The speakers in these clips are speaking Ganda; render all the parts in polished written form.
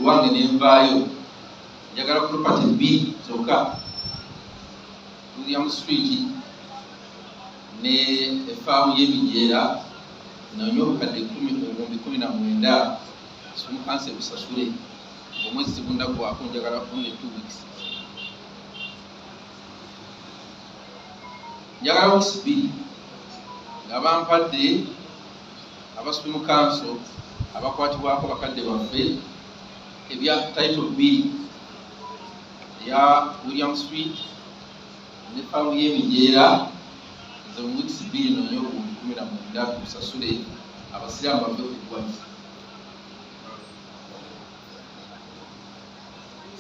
Lwange nenvaayo njagala property B zokka William Street ne efaamu y'emijeera nanyo obukadde 10,19 simukanse busasule omwezi tegundagwako njagala only 2 weeks njagala okusibiri nga bampadde abasupimu kanso abakwatibwako bakadde baffe ebya title B ya William Street ne faamu y'emijeera nze mu weeks 2 nonyo 19 tusasule abasiraamu bave ku ggwanga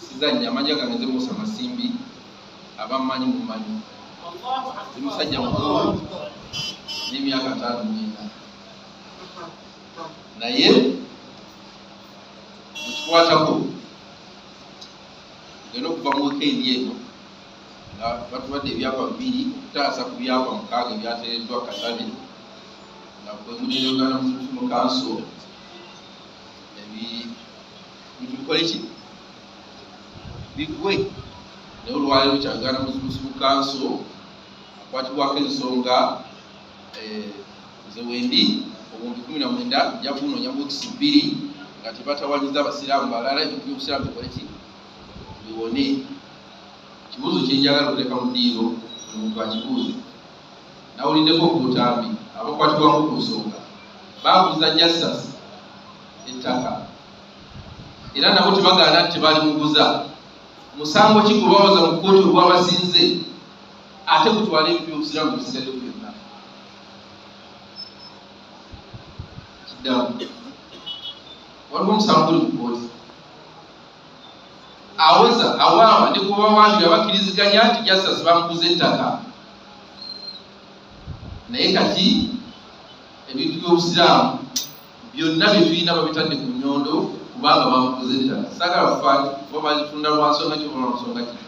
sizanya amanya gange nze Musa Masimbi abamanyi mumanyi musajja mukulu n'emyaka 5 naye mukikwatako genda okuva mu weekend eno nga batubadde ebyapa 2 okutaasa ku byapa 6 ebyateereddwa Katale nga bwe muneeyogana mu kanso bikole ki bigwe naye olwaleero kyagana mu kanso akwatibwako ensonga nze wendi obuwumbi 19 nja kunoonya bokisi 2 nga tebatawanyiza abasiraamu balala ebintu by'obusiraamu bikole ki biwone kibuuzo kyenjagala okuleka mu ddiiro omuntu akibuuze nawuliddeko ku butambi abakwatibwako ku nsonga babuuza justice ettaka era nabo tebagaana nti tebali muguza musango ki gwe bawaza mu kkooti ogwabasinze ate kutwala ebintu by'obusiraamu bisigadde byonna kiddamu waliwo omusango guli mu kkooti aweza awaaba ne kuba wabira bakkiriziganya nti justice bamuguza ettaka naye kati ebintu by'obusiraamu byonna bye tulina babitadde ku nnyondo kubanga bamuguza ettaka saagala kufa bo bazitunda lwa nsonga ki oba lwa nsonga ki